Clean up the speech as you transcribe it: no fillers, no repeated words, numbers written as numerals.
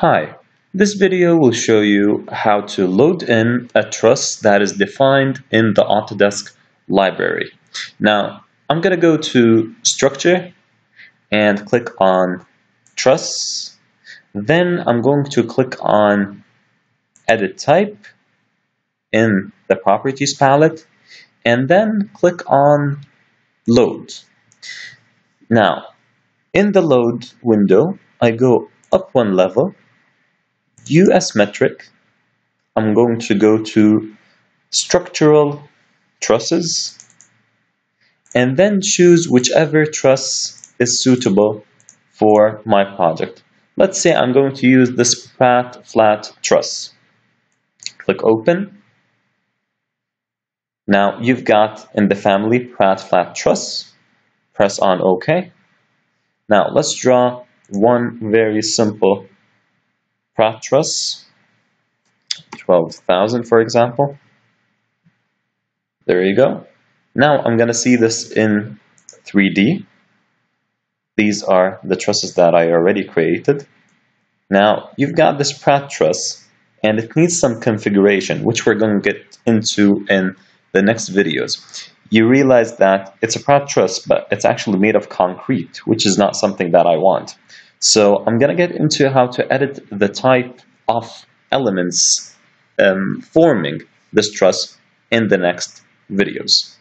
Hi, this video will show you how to load in a truss that is defined in the Autodesk library. Now, I'm going to go to Structure and click on Truss. Then I'm going to click on Edit Type in the Properties palette, and then click on Load. Now, in the Load window, I go up one level, View as Metric. I'm going to go to Structural Trusses, and then choose whichever truss is suitable for my project. Let's say I'm going to use this flat truss. Click Open. Now you've got in the family Pratt flat truss. Press on OK. Now let's draw one very simple Pratt truss, 12,000 for example. There you go. Now I'm going to see this in 3D. These are the trusses that I already created. Now you've got this Pratt truss, and it needs some configuration, which we're going to get into in the next videos. You realize that it's a Pratt truss, but it's actually made of concrete, which is not something that I want. So I'm going to get into how to edit the type of elements forming this truss in the next videos.